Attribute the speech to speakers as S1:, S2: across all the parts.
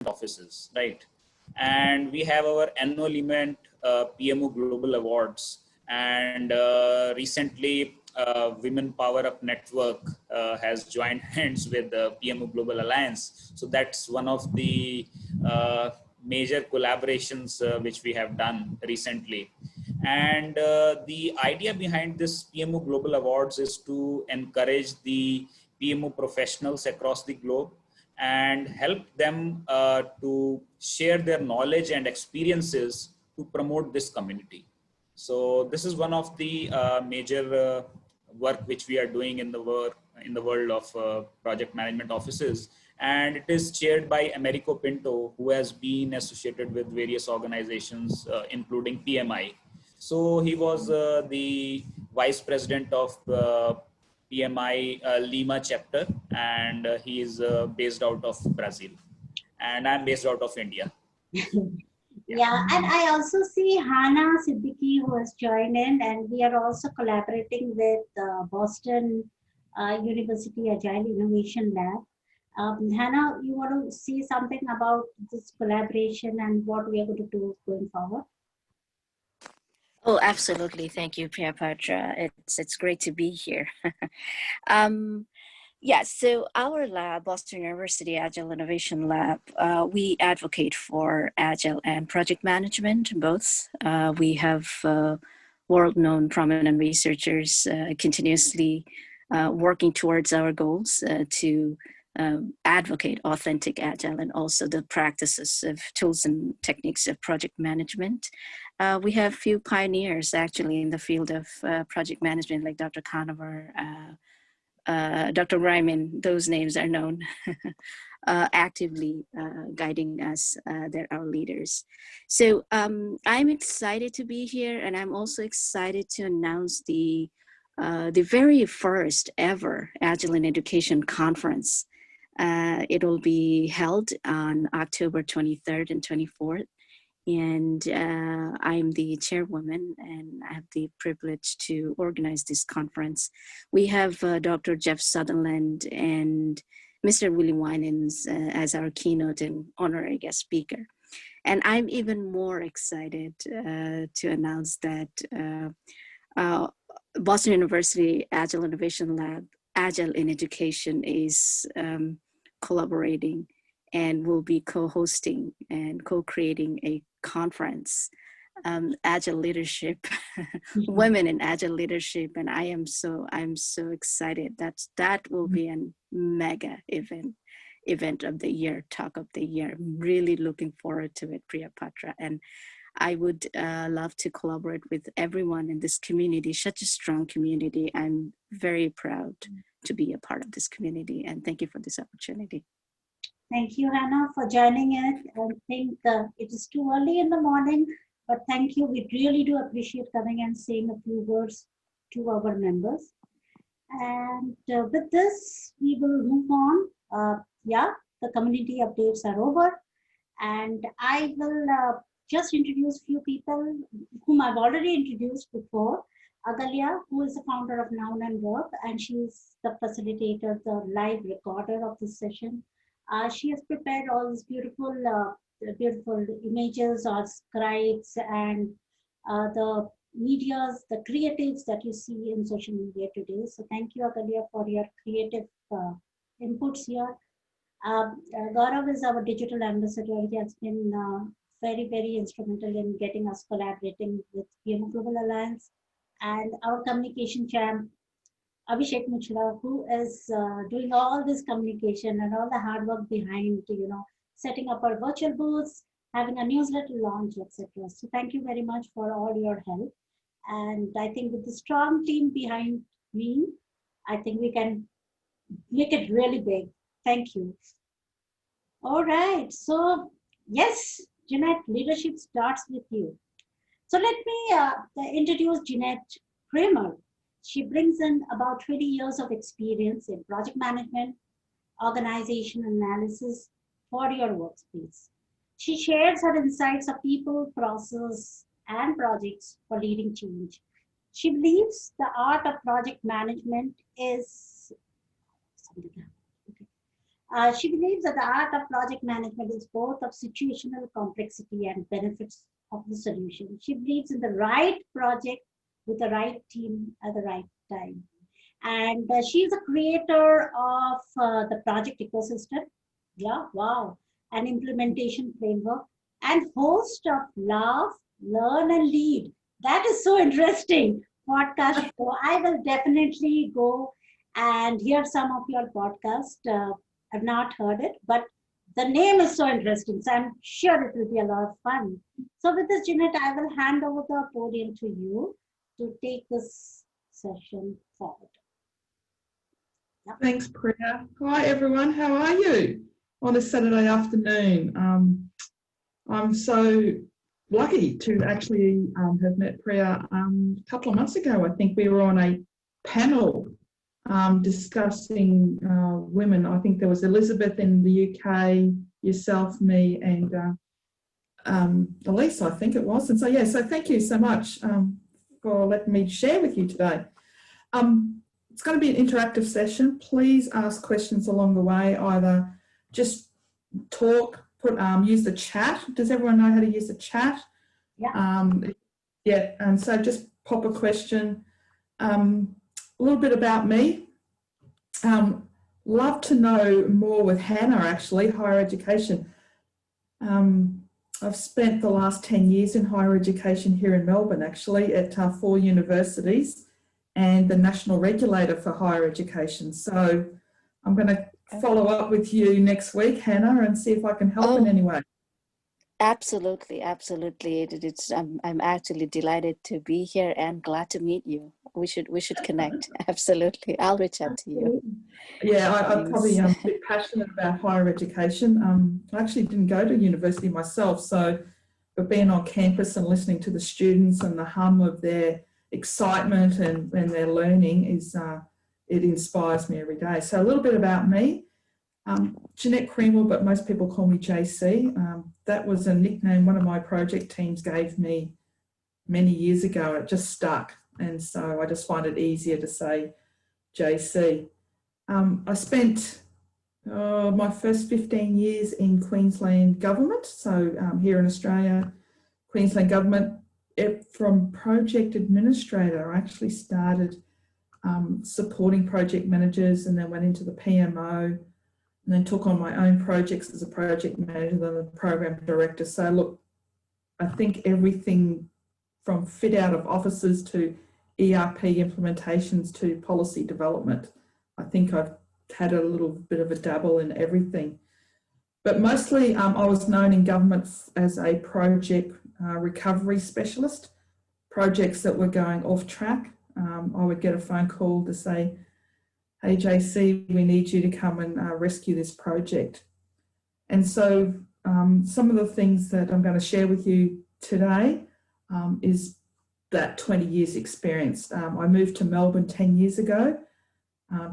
S1: offices, right? And we have our annual event, PMO Global Awards, and recently Women Power Up Network has joined hands with the PMO Global Alliance. So that's one of the major collaborations which we have done recently. And the idea behind this PMO Global Awards is to encourage the PMO professionals across the globe and help them to share their knowledge and experiences to promote this community. So this is one of the major work which we are doing in the world of project management offices, and it is chaired by Americo Pinto, who has been associated with various organizations, including PMI. So he was the vice president of PMI Lima chapter, and he is based out of Brazil, and I'm based out of India.
S2: Yeah, and I also see Hannah Siddiqui who has joined in, and we are also collaborating with Boston University Agile Innovation Lab. Hannah, you want to say something about this collaboration and what we are going to do going forward?
S3: Oh, absolutely. Thank you, Priya Patra. It's great to be here. Yes, so our lab, Boston University Agile Innovation Lab, we advocate for Agile and project management, both. We have world-known prominent researchers continuously working towards our goals to advocate authentic Agile and also the practices of tools and techniques of project management. We have few pioneers actually in the field of project management like Dr. Conover, Dr. Ryman, those names are known, actively guiding us. They're our leaders. So I'm excited to be here, and I'm also excited to announce the very first ever Agile in Education conference. It will be held on October 23rd and 24th. And I'm the chairwoman, and I have the privilege to organize this conference. We have Dr. Jeff Sutherland and Mr. Willie Winans as our keynote and honorary guest speaker. And I'm even more excited to announce that Boston University Agile Innovation Lab, Agile in Education, is collaborating and will be co-hosting and co-creating a conference, Agile Leadership, Women in Agile Leadership, and I'm so excited. That will be a mega event of the year, talk of the year. I'm really looking forward to it, Priya Patra, and I would love to collaborate with everyone in this community, such a strong community. I'm very proud to be a part of this community, and thank you for this opportunity.
S2: Thank you, Hannah, for joining us. I think it is too early in the morning, but thank you. We really do appreciate coming and saying a few words to our members. And with this, we will move on. Yeah, the community updates are over. And I will just introduce few people whom I've already introduced before. Agalia, who is the founder of Noun and Verb, and she is the facilitator, the live recorder of this session. She has prepared all these beautiful images or scribes and the medias, the creatives that you see in social media today. So thank you, Agalia, for your creative inputs here. Gaurav is our digital ambassador. He has been very, very instrumental in getting us collaborating with PMO Global Alliance. And our communication champ, Abhishek Muchla, who is doing all this communication and all the hard work behind, setting up our virtual booths, having a newsletter launch, etc. So thank you very much for all your help. And I think with the strong team behind me, I think we can make it really big. Thank you. All right. So yes, Jeanette, leadership starts with you. So let me introduce Jeanette Cremor. She brings in about 20 years of experience in project management, organization analysis for your workspace. She shares her insights of people, process, and projects for leading change. She believes the art of project management is She believes that the art of project management is both of situational complexity and benefits of the solution. She believes in the right project with the right team at the right time. And she's a creator of the project ecosystem. Yeah, wow. An implementation framework and host of Laugh, Learn and Lead. That is so interesting podcast show. I will definitely go and hear some of your podcast. I've not heard it, but the name is so interesting. So I'm sure it will be a lot of fun. So with this, Jeanette, I will hand over the podium to you to take this session forward.
S4: Thanks, Priya. Hi, everyone. How are you on a Saturday afternoon? I'm so lucky to actually have met Priya a couple of months ago. I think we were on a panel discussing women. I think there was Elizabeth in the UK, yourself, me, and Elise, I think it was. And so, yeah, so thank you so much for letting me share with you today. It's going to be an interactive session. Please ask questions along the way, either just talk, use the chat. Does everyone know how to use the chat?
S2: Yeah.
S4: Yeah, and so just pop a question. A little bit about me. Love to know more with Hannah, actually, higher education. I've spent the last 10 years in higher education here in Melbourne, actually, at 4 universities and the national regulator for higher education. So I'm going to follow up with you next week, Hannah, and see if I can help in any way.
S3: Absolutely, absolutely. I'm actually delighted to be here and glad to meet you. We should connect. Absolutely, I'll reach out to you.
S4: Yeah, I'm probably a bit passionate about higher education. I actually didn't go to university myself, so but being on campus and listening to the students and the hum of their excitement and their learning is it inspires me every day. So a little bit about me. Jeanette Cremor, but most people call me JC. That was a nickname one of my project teams gave me many years ago. It just stuck, and so I just find it easier to say JC. I spent my first 15 years in Queensland government, so here in Australia, Queensland government. From project administrator, I actually started supporting project managers and then went into the PMO and then took on my own projects as a project manager, then the program director. So look, I think everything from fit out of offices to ERP implementations to policy development, I think I've had a little bit of a dabble in everything. But mostly I was known in government as a project recovery specialist. Projects that were going off track, I would get a phone call to say, hey JC, we need you to come and rescue this project. And so some of the things that I'm going to share with you today is that 20 years experience. I moved to Melbourne 10 years ago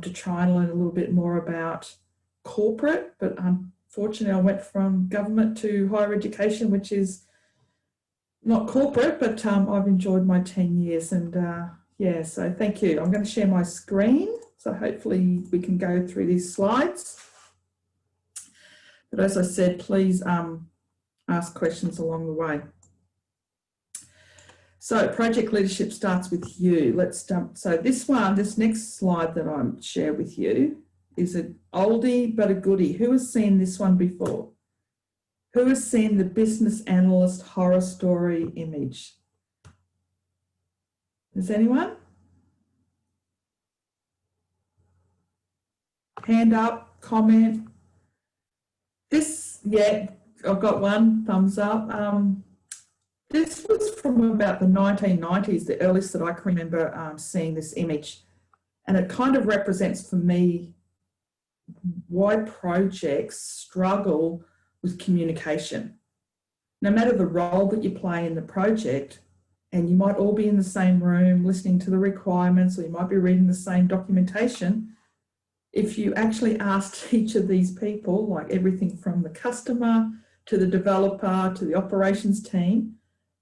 S4: to try and learn a little bit more about corporate, but unfortunately I went from government to higher education, which is not corporate, but I've enjoyed my 10 years and yeah, so thank you. I'm going to share my screen, so hopefully we can go through these slides. But as I said, please ask questions along the way. So project leadership starts with you. Let's jump. So this next slide that I'll share with you is an oldie but a goodie. Who has seen this one before? Who has seen the business analyst horror story image? Is anyone? Hand up, comment. This, yeah, I've got one, thumbs up. This was from about the 1990s, the earliest that I can remember seeing this image. And it kind of represents for me why projects struggle with communication. No matter the role that you play in the project, and you might all be in the same room listening to the requirements, or you might be reading the same documentation, if you actually asked each of these people, like everything from the customer to the developer to the operations team,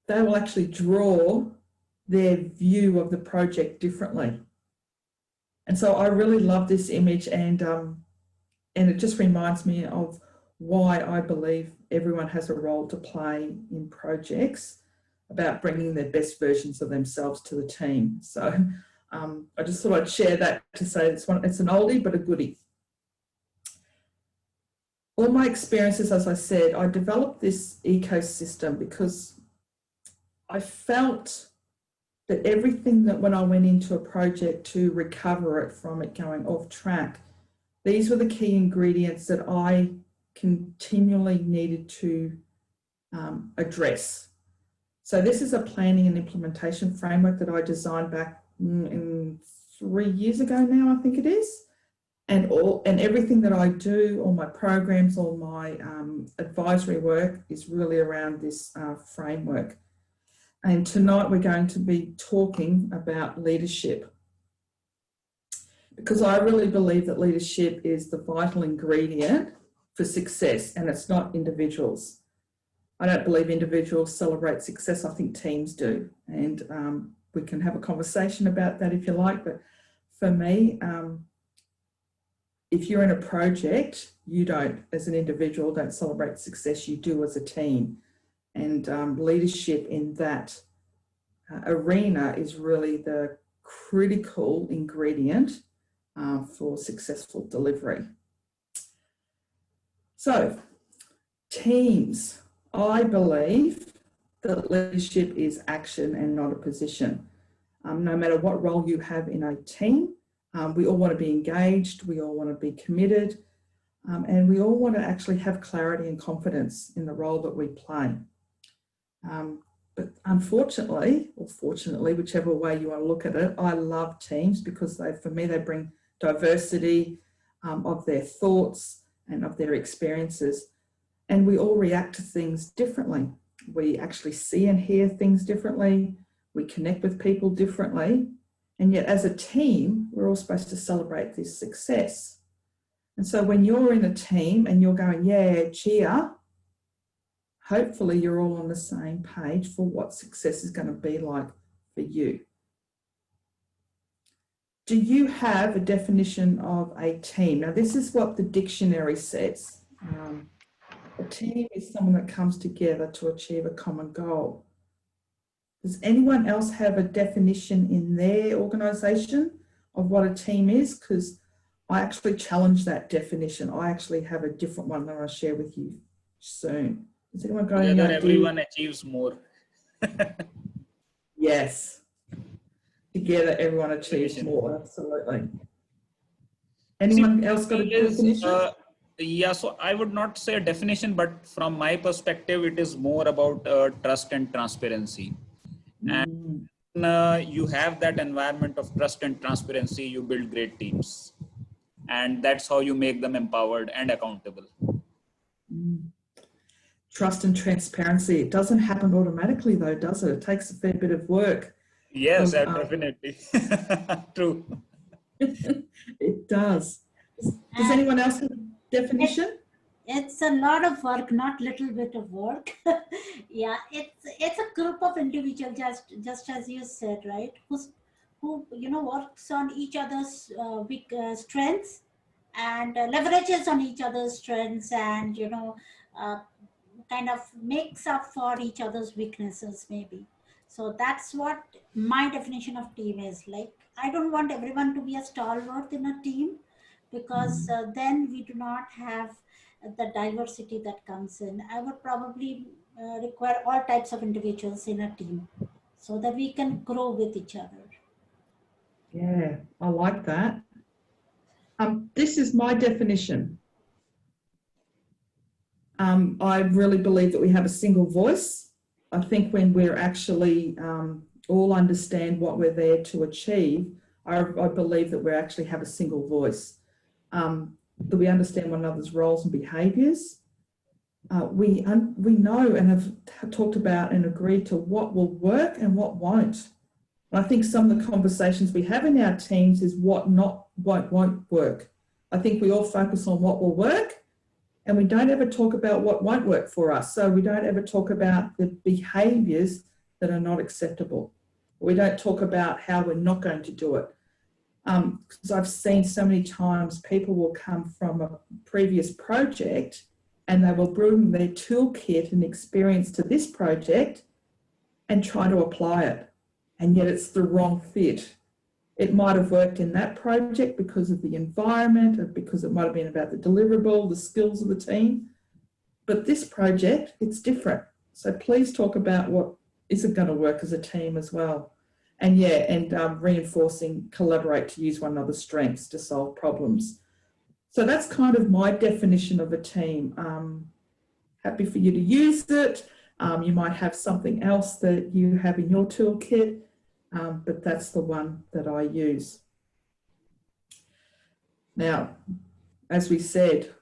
S4: they will actually draw their view of the project differently. And so I really love this image, and and it just reminds me of why I believe everyone has a role to play in projects about bringing their best versions of themselves to the team. So I just thought I'd share that to say it's an oldie but a goodie. All my experiences, as I said, I developed this ecosystem because I felt that everything that when I went into a project to recover it from it going off track, these were the key ingredients that I continually needed to address. So this is a planning and implementation framework that I designed back in 3 years ago now, I think it is. And everything that I do, all my programs, all my advisory work is really around this framework. And tonight we're going to be talking about leadership, because I really believe that leadership is the vital ingredient for success, and it's not individuals. I don't believe individuals celebrate success. I think teams do. And we can have a conversation about that if you like. But for me, if you're in a project, you don't, as an individual, don't celebrate success. You do as a team. And leadership in that arena is really the critical ingredient for successful delivery. So, teams. I believe that leadership is action and not a position. No matter what role you have in a team, we all want to be engaged, we all want to be committed, and we all want to actually have clarity and confidence in the role that we play. But unfortunately, or fortunately, whichever way you want to look at it, I love teams because for me, they bring diversity of their thoughts and of their experiences. And we all react to things differently. We actually see and hear things differently. We connect with people differently. And yet as a team, we're all supposed to celebrate this success. And so when you're in a team and you're going, yeah, cheer, hopefully you're all on the same page for what success is going to be like for you. Do you have a definition of a team? Now, this is what the dictionary says. A team is someone that comes together to achieve a common goal. Does anyone else have a definition in their organisation of what a team is? Because I actually challenge that definition. I actually have a different one that I'll share with you soon. Has anyone got any idea?
S1: Everyone achieves more.
S4: Yes. Together, everyone achieves more. Absolutely. Anyone else got a definition?
S1: Yeah, so I would not say a definition, but from my perspective, it is more about trust and transparency. And you have that environment of trust and transparency, you build great teams. And that's how you make them empowered and accountable.
S4: Trust and transparency. It doesn't happen automatically though, does it? It takes a fair bit of work.
S1: Yes, definitely. True.
S4: It does. Does anyone else have a definition?
S2: It's a lot of work, not little bit of work. Yeah, it's a group of individuals, just as you said, right? Who works on each other's weak strengths and leverages on each other's strengths, and kind of makes up for each other's weaknesses, maybe. So that's what my definition of team is. Like, I don't want everyone to be a stalwart in a team, because then we do not have the diversity that comes in. I would probably require all types of individuals in a team so that we can grow with each other.
S4: Yeah, I like that. This is my definition. I really believe that we have a single voice. I think when we're actually all understand what we're there to achieve, I believe that we actually have a single voice. That we understand one another's roles and behaviours. We know and have talked about and agreed to what will work and what won't. And I think some of the conversations we have in our teams is what won't work. I think we all focus on what will work, and we don't ever talk about what won't work for us. So we don't ever talk about the behaviours that are not acceptable. We don't talk about how we're not going to do it. because I've seen so many times people will come from a previous project and they will bring their toolkit and experience to this project and try to apply it, and yet it's the wrong fit. It might have worked in that project because of the environment, or because it might have been about the deliverable, the skills of the team, but this project, it's different. So please talk about what isn't going to work as a team as well. And yeah, and reinforcing, collaborate to use one another's strengths to solve problems. So that's kind of my definition of a team. Happy for you to use it. You might have something else that you have in your toolkit, but that's the one that I use. Now, as we said,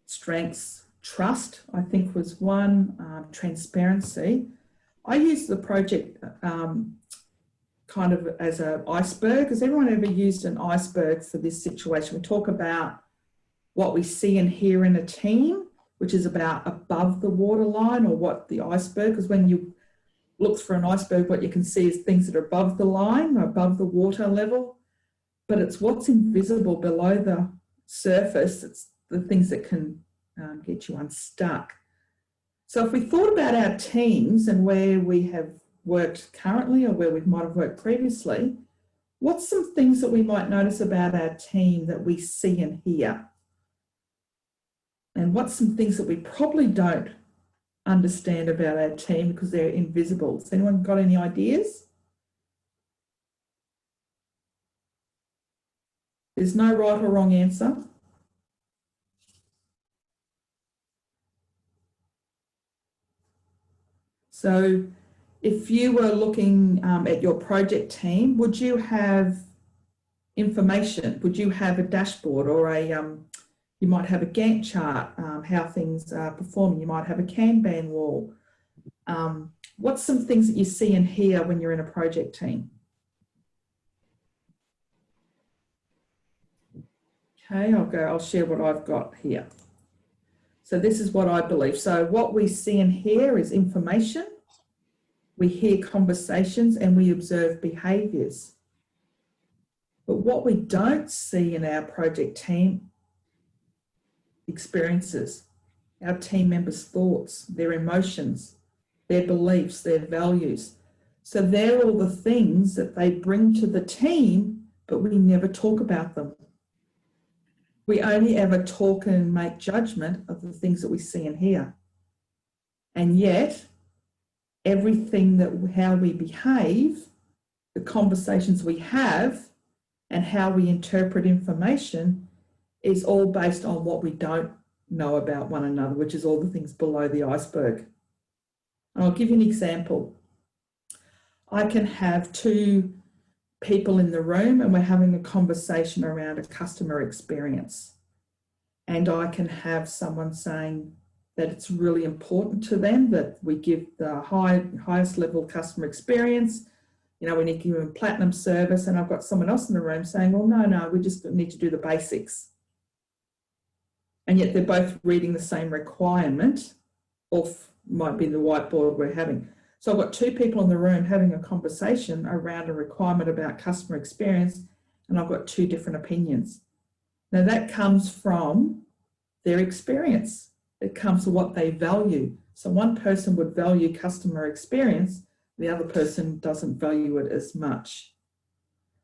S4: strengths, trust, I think was one, transparency. I use the project kind of as an iceberg. Has everyone ever used an iceberg for this situation? We talk about what we see and hear in a team, which is about above the waterline, or what the iceberg, because when you look for an iceberg, what you can see is things that are above the line, above the water level, but it's what's invisible below the surface. It's the things that can get you unstuck. So if we thought about our teams and where we have worked currently or where we might have worked previously, what's some things that we might notice about our team that we see and hear? And what's some things that we probably don't understand about our team because they're invisible? Has anyone got any ideas? There's no right or wrong answer. So if you were looking at your project team, would you have information? Would you have a dashboard or a, you might have a Gantt chart, how things are performing. You might have a Kanban wall. What's some things that you see and hear when you're in a project team? Okay, I'll share what I've got here. So this is what I believe. So what we see and hear is information. We hear conversations and we observe behaviours. But what we don't see in our project team, experiences, our team members' thoughts, their emotions, their beliefs, their values. So they're all the things that they bring to the team, but we never talk about them. We only ever talk and make judgment of the things that we see and hear. And yet, everything that how we behave, the conversations we have, and how we interpret information is all based on what we don't know about one another, which is all the things below the iceberg. And I'll give you an example. I can have two people in the room and we're having a conversation around a customer experience. And I can have someone saying that it's really important to them that we give the highest level customer experience. You know, we need to give them platinum service. And I've got someone else in the room saying, well, no, we just need to do the basics. And yet they're both reading the same requirement, or might be the whiteboard we're having. So I've got two people in the room having a conversation around a requirement about customer experience, and I've got two different opinions. Now that comes from their experience. It comes to what they value. So one person would value customer experience, the other person doesn't value it as much.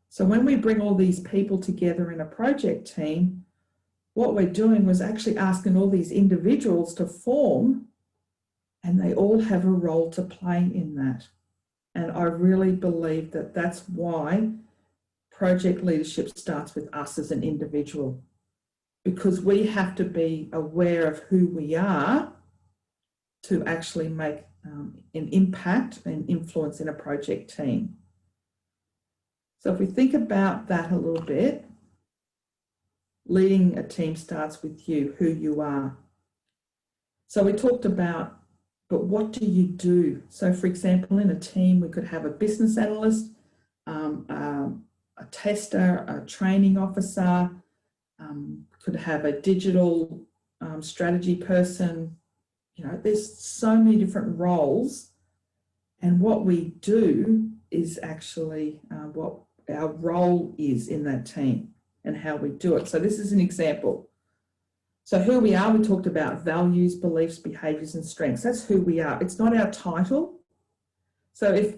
S4: So when we bring all these people together in a project team, what we're doing was actually asking all these individuals to form, and they all have a role to play in that. And I really believe that that's why project leadership starts with us as an individual, because we have to be aware of who we are to actually make an impact and influence in a project team. So if we think about that a little bit, leading a team starts with you, who you are. So we talked about, but what do you do? So for example, in a team, we could have a business analyst, a tester, a training officer, could have a digital strategy person. You know, there's so many different roles. And what we do is actually what our role is in that team and how we do it. So this is an example. So who we are, we talked about values, beliefs, behaviours and strengths. That's who we are. It's not our title. So if,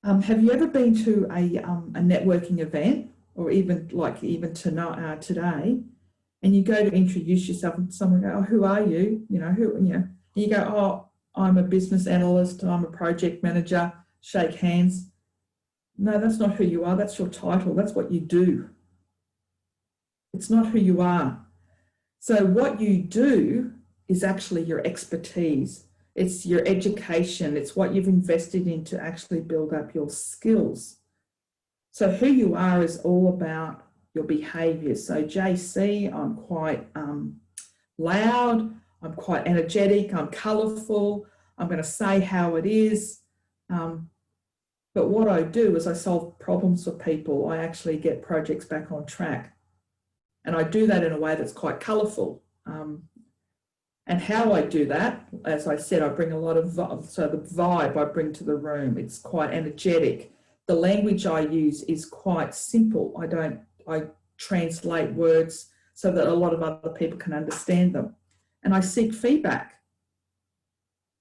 S4: have you ever been to a networking event, or even tonight, today, and you go to introduce yourself and someone go, oh, who are you? And you go, oh, I'm a business analyst, I'm a project manager, shake hands. No, that's not who you are. That's your title. That's what you do. It's not who you are. So what you do is actually your expertise. It's your education. It's what you've invested in to actually build up your skills. So who you are is all about your behaviour. So JC, I'm quite loud, I'm quite energetic, I'm colourful, I'm going to say how it is. But what I do is I solve problems for people. I actually get projects back on track. And I do that in a way that's quite colourful. And how I do that, as I said, I bring a lot of, so the vibe I bring to the room, it's quite energetic. The language I use is quite simple. I translate words so that a lot of other people can understand them. And I seek feedback.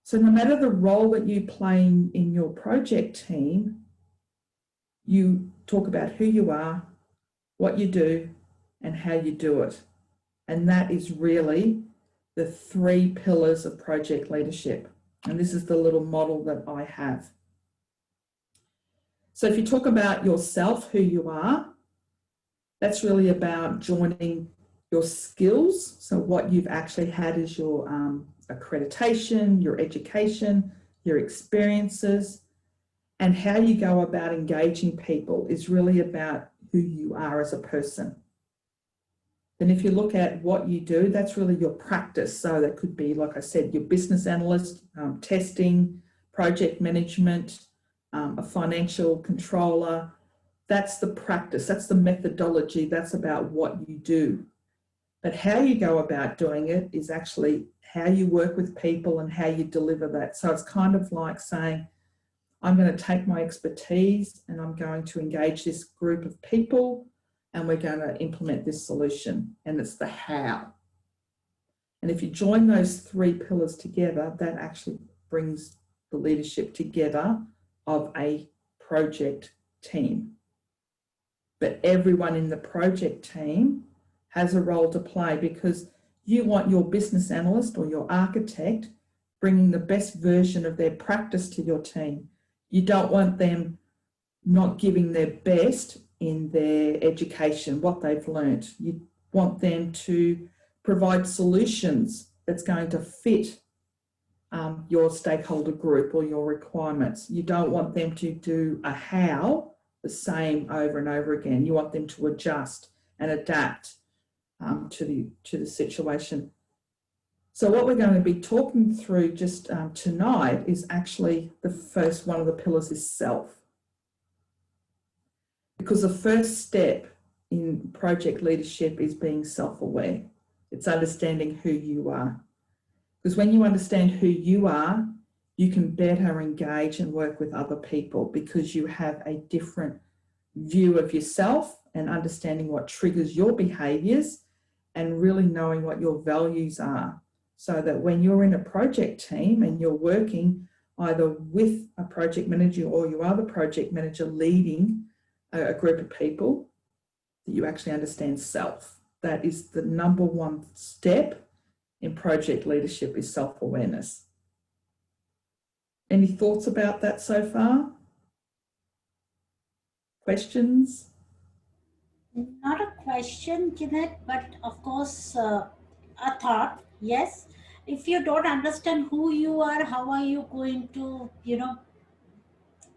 S4: So no matter the role that you play in your project team, you talk about who you are, what you do, and how you do it. And that is really the 3 pillars of project leadership. And this is the little model that I have. So if you talk about yourself, who you are, that's really about joining your skills. So what you've actually had is your accreditation, your education, your experiences, and how you go about engaging people is really about who you are as a person. Then if you look at what you do, that's really your practice. So that could be, like I said, your business analyst, testing, project management, a financial controller. That's the practice, that's the methodology, that's about what you do. But how you go about doing it is actually how you work with people and how you deliver that. So it's kind of like saying, I'm going to take my expertise and I'm going to engage this group of people and we're going to implement this solution, and it's the how. And if you join those 3 pillars together, that actually brings the leadership together of a project team. But everyone in the project team has a role to play, because you want your business analyst or your architect bringing the best version of their practice to your team. You don't want them not giving their best in their education, what they've learnt. You want them to provide solutions that's going to fit your stakeholder group or your requirements. You don't want them to do a how the same over and over again. You want them to adjust and adapt to the situation. So what we're going to be talking through just tonight is actually the first one of the pillars is self. Because the first step in project leadership is being self-aware. It's understanding who you are. Because when you understand who you are, you can better engage and work with other people, because you have a different view of yourself and understanding what triggers your behaviours and really knowing what your values are. So that when you're in a project team and you're working either with a project manager or you are the project manager leading a group of people, that you actually understand self. That is the number 1 step in project leadership, is self-awareness. Any thoughts about that so far? Questions?
S2: Not a question, Jeanette, but of course, a thought. Yes. If you don't understand who you are, how are you going to,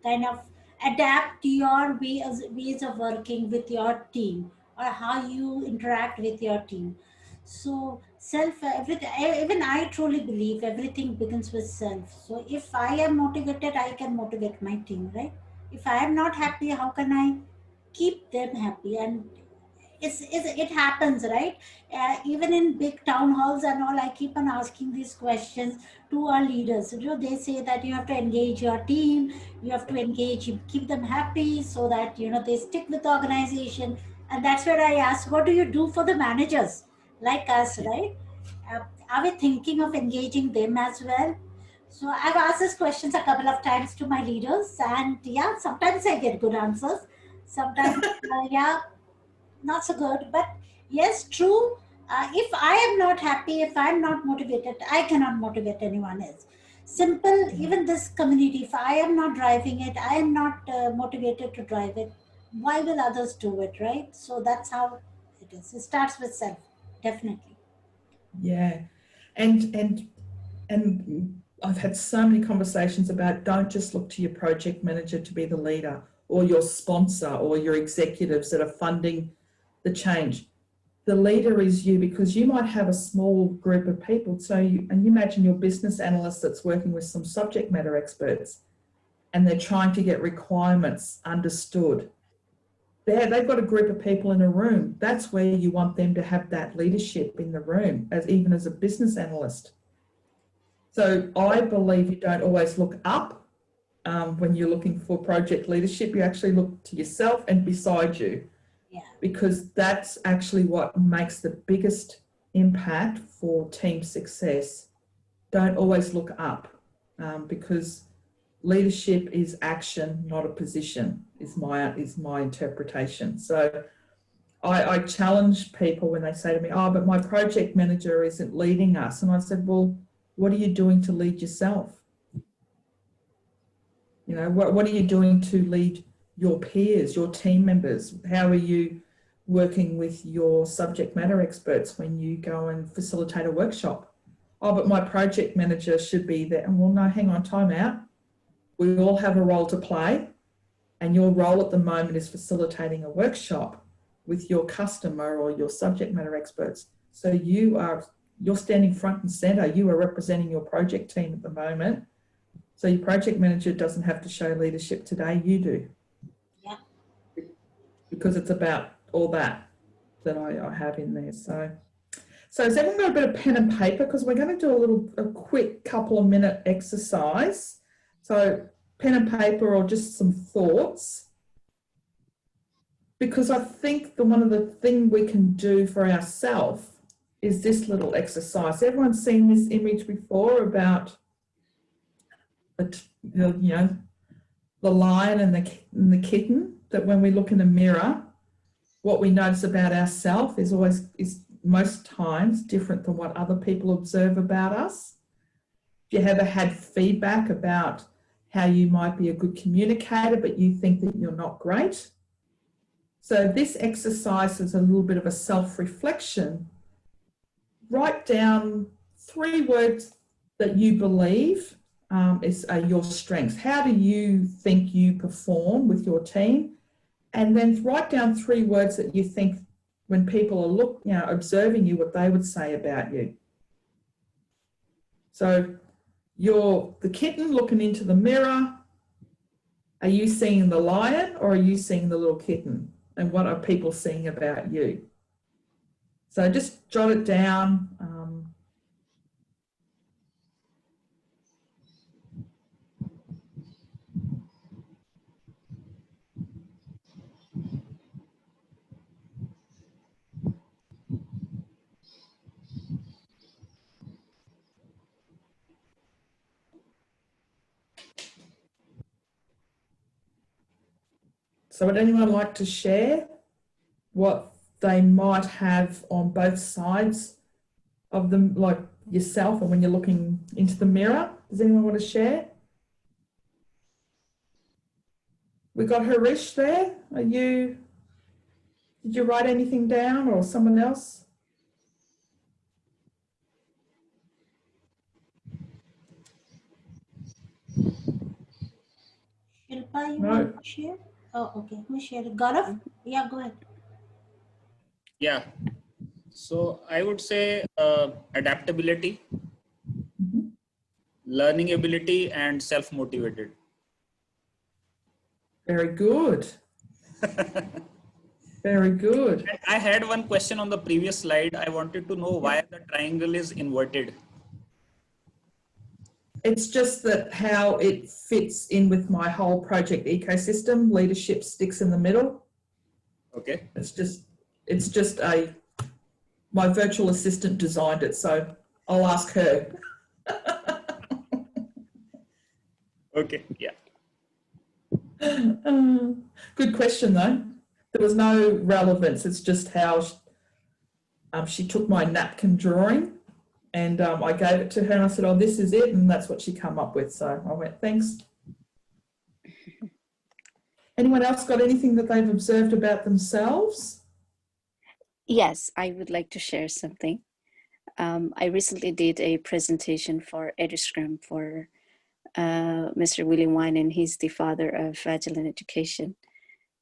S2: kind of adapt your ways of working with your team, or how you interact with your team? So everything, even I truly believe everything begins with self. So if I am motivated, I can motivate my team, right? If I am not happy, how can I keep them happy? And it happens, right? Even in big town halls and all, I keep on asking these questions to our leaders. You know, they say that you have to engage your team, you have to engage, you keep them happy so that, you know, they stick with the organization. And that's where I ask, what do you do for the managers like us, right? Are we thinking of engaging them as well? So I've asked these questions a couple of times to my leaders, and yeah, sometimes I get good answers. Sometimes, yeah, not so good. But yes, true. If I am not happy, if I'm not motivated, I cannot motivate anyone else. Simple, even this community, if I am not driving it, I am not motivated to drive it, why will others do it, right? So that's how it is. It starts with self, definitely.
S4: Yeah. And I've had so many conversations about don't just look to your project manager to be the leader, or your sponsor, or your executives that are funding the change. The leader is you, because you might have a small group of people. So you imagine your business analyst that's working with some subject matter experts, and they're trying to get requirements understood. They've got a group of people in a room. That's where you want them to have that leadership in the room, even as a business analyst. So I believe you don't always look up when you're looking for project leadership. You actually look to yourself and beside you, because that's actually what makes the biggest impact for team success. Don't always look up, because leadership is action, not a position, is my interpretation. So I challenge people when they say to me, oh, but my project manager isn't leading us. And I said, well, what are you doing to lead yourself? You know, what are you doing to lead your peers, your team members? How are you working with your subject matter experts when you go and facilitate a workshop? Oh, but my project manager should be there. And well, no, hang on, time out. We all have a role to play, and your role at the moment is facilitating a workshop with your customer or your subject matter experts. So you're standing front and center. You are representing your project team at the moment. So your project manager doesn't have to show leadership today, you do.
S2: Yeah.
S4: Because it's about all that I have in there. So has everyone got a bit of pen and paper? Because we're going to do a quick couple of minute exercise. So pen and paper, or just some thoughts. Because I think one of the things we can do for ourselves is this little exercise. Everyone's seen this image before about the lion and the kitten, that when we look in a mirror, what we notice about ourselves is most times different than what other people observe about us. Have you ever had feedback about how you might be a good communicator, but you think that you're not great? So this exercise is a little bit of a self-reflection. Write down 3 words that you believe are your strengths. How do you think you perform with your team? And then write down 3 words that you think, when people are observing you, what they would say about you. So you're the kitten looking into the mirror. Are you seeing the lion, or are you seeing the little kitten? And what are people seeing about you? So just jot it down. So would anyone like to share what they might have on both sides of them, like yourself, and when you're looking into the mirror? Does anyone want to share? We got Harish there. Did you write anything down, or someone else?
S2: Shilpa, you
S4: No.
S2: want to share? Oh, okay. Who shared it? Gaurav? Yeah, go ahead.
S1: Yeah. So I would say adaptability, learning ability, and self-motivated.
S4: Very good. Very good.
S1: And I had one question on the previous slide. I wanted to know why the triangle is inverted.
S4: It's just that how it fits in with my whole project ecosystem. Leadership sticks in the middle.
S1: Okay.
S4: It's just my virtual assistant designed it, so I'll ask her.
S1: Okay. Yeah.
S4: Good question though. There was no relevance. It's just how she took my napkin drawing and I gave it to her and I said, oh, this is it. And that's what she come up with. So I went, thanks. Anyone else got anything that they've observed about themselves?
S3: Yes, I would like to share something. I recently did a presentation for EduScrum for Mr. William Wine, and he's the father of Agile Education.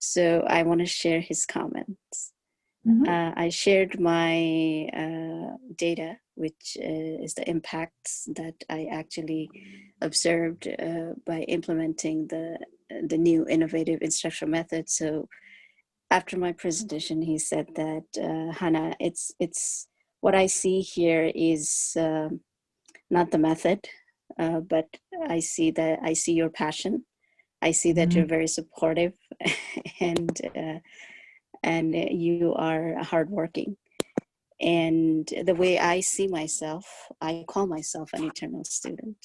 S3: So I want to share his comments. I shared my data, which is the impacts that I actually observed by implementing the new innovative instructional method. So after my presentation, he said that, Hannah, it's what I see here is not the method, but I see your passion. I see that you're very supportive and you are hardworking. And the way I see myself, I call myself an eternal student.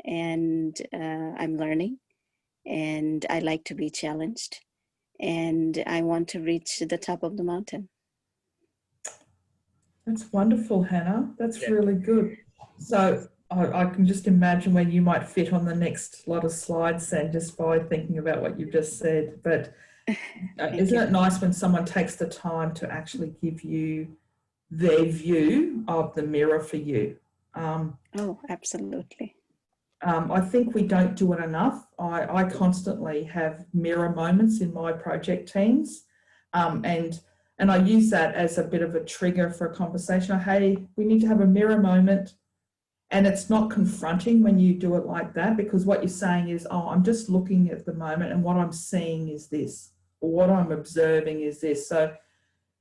S3: And I'm learning, and I like to be challenged, and I want to reach the top of the mountain.
S4: That's wonderful, Hannah. That's really good. So I can just imagine where you might fit on the next lot of slides then, just by thinking about what you've just said. But isn't it nice when someone takes the time to actually give you their view of the mirror for you?
S3: Oh, absolutely.
S4: I think we don't do it enough. I constantly have mirror moments in my project teams, and I use that as a bit of a trigger for a conversation. Hey, we need to have a mirror moment. And it's not confronting when you do it like that, because what you're saying is, oh, I'm just looking at the moment and what I'm seeing is this, or what I'm observing is this. So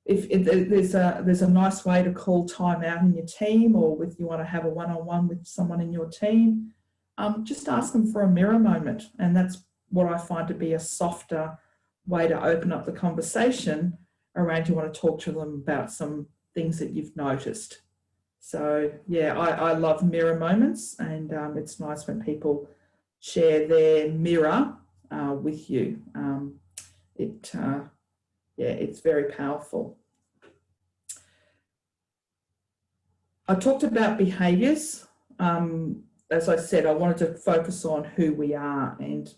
S4: if there's a nice way to call time out in your team, or if you want to have a one-on-one with someone in your team, just ask them for a mirror moment. And that's what I find to be a softer way to open up the conversation around you want to talk to them about some things that you've noticed. So yeah, I love mirror moments, and it's nice when people share their mirror with you. It's very powerful. I talked about behaviours. As I said, I wanted to focus on who we are, and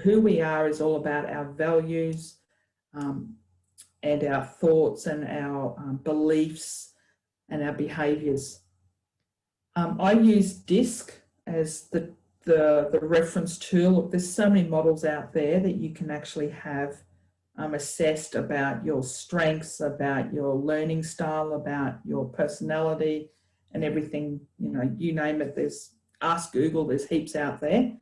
S4: who we are is all about our values and our thoughts and our beliefs and our behaviours. I use DISC as the reference tool. There's so many models out there that you can actually have assessed about your strengths, about your learning style, about your personality and everything, you name it. There's Ask Google, there's heaps out there.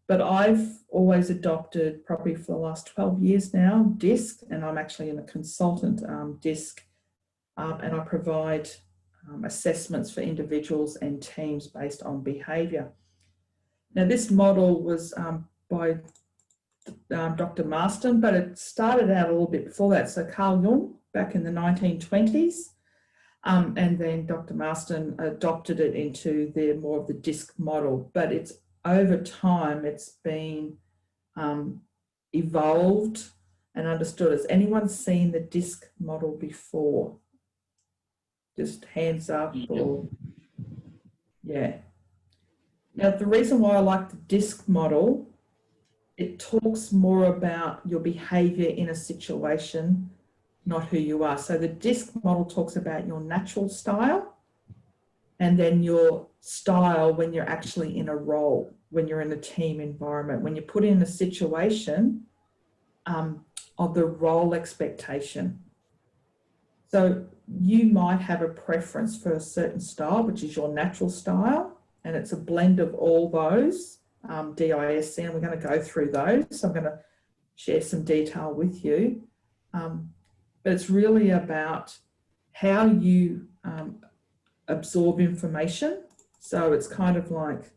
S4: But I've always adopted, probably for the last 12 years now, DISC, and I'm actually a consultant DISC. And I provide assessments for individuals and teams based on behaviour. Now, this model was by Dr. Marston, but it started out a little bit before that. So Carl Jung, back in the 1920s, and then Dr. Marston adopted it into more of the DISC model. But it's over time, it's been evolved and understood. Has anyone seen the DISC model before? Just hands up, or yeah. Now, the reason why I like the DISC model, it talks more about your behaviour in a situation, not who you are. So the DISC model talks about your natural style, and then your style when you're actually in a role, when you're in a team environment, when you're put in a situation of the role expectation. So you might have a preference for a certain style, which is your natural style, and it's a blend of all those, DISC, and we're going to go through those. So I'm going to share some detail with you. but it's really about how you absorb information. So it's kind of like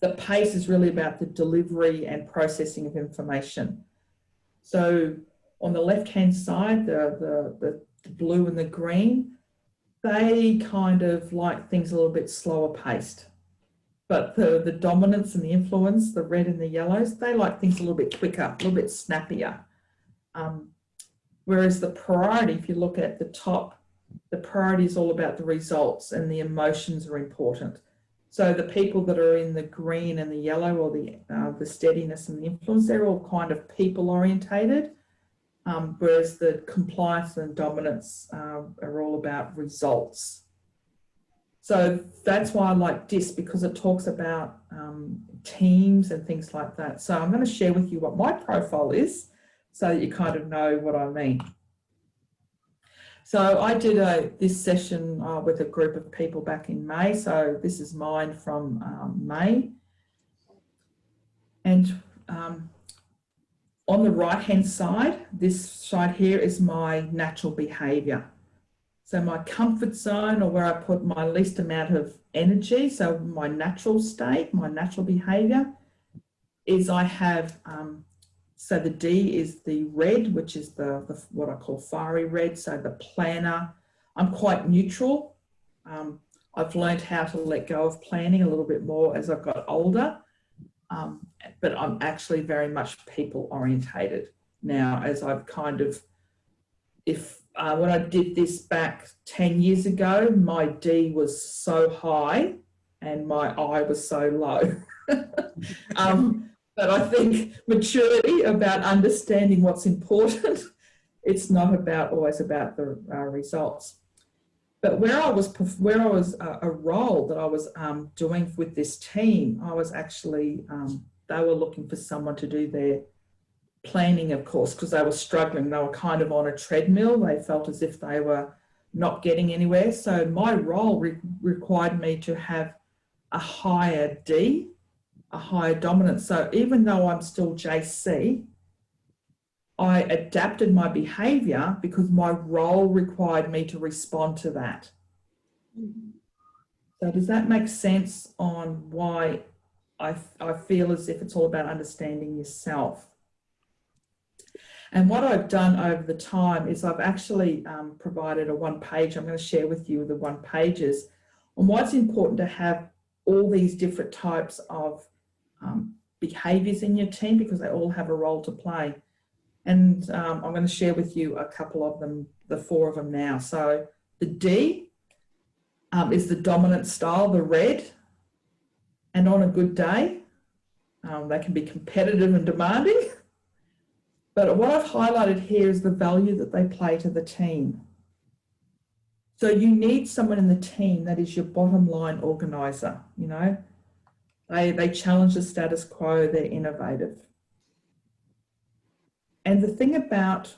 S4: the pace is really about the delivery and processing of information. So on the left-hand side, the blue and the green, they kind of like things a little bit slower paced. But the dominance and the influence, the red and the yellows, they like things a little bit quicker, a little bit snappier. Whereas the priority, if you look at the top, the priority is all about the results and the emotions are important. So the people that are in the green and the yellow, or the steadiness and the influence, they're all kind of people orientated, whereas the compliance and dominance are all about results. So that's why I like DISC, because it talks about teams and things like that. So I'm going to share with you what my profile is so that you kind of know what I mean. So I did this session with a group of people back in May. So this is mine from May. And on the right-hand side, this side here is my natural behaviour. So my comfort zone, or where I put my least amount of energy, so my natural state, my natural behaviour, is I have, so the D is the red, which is the what I call fiery red, so the planner. I'm quite neutral. I've learned how to let go of planning a little bit more as I've got older, but I'm actually very much people orientated now, as I've kind of, when I did this back 10 years ago, my D was so high and my I was so low. But I think maturity, about understanding what's important, it's not always about the results. But where I was a role that I was doing with this team, I was actually, they were looking for someone to do their planning, of course, because they were struggling. They were kind of on a treadmill. They felt as if they were not getting anywhere. So my role required me to have a higher D, a higher dominance. So even though I'm still JC, I adapted my behaviour because my role required me to respond to that. So does that make sense on why I feel as if it's all about understanding yourself? And what I've done over the time is I've actually provided a one-page. I'm going to share with you the one-pages on why it's important to have all these different types of behaviours in your team, because they all have a role to play. And I'm going to share with you a couple of them, the 4 of them now. So the D is the dominant style, the red. And on a good day, they can be competitive and demanding. But what I've highlighted here is the value that they play to the team. So you need someone in the team that is your bottom line organiser, you know. They challenge the status quo, they're innovative. And the thing about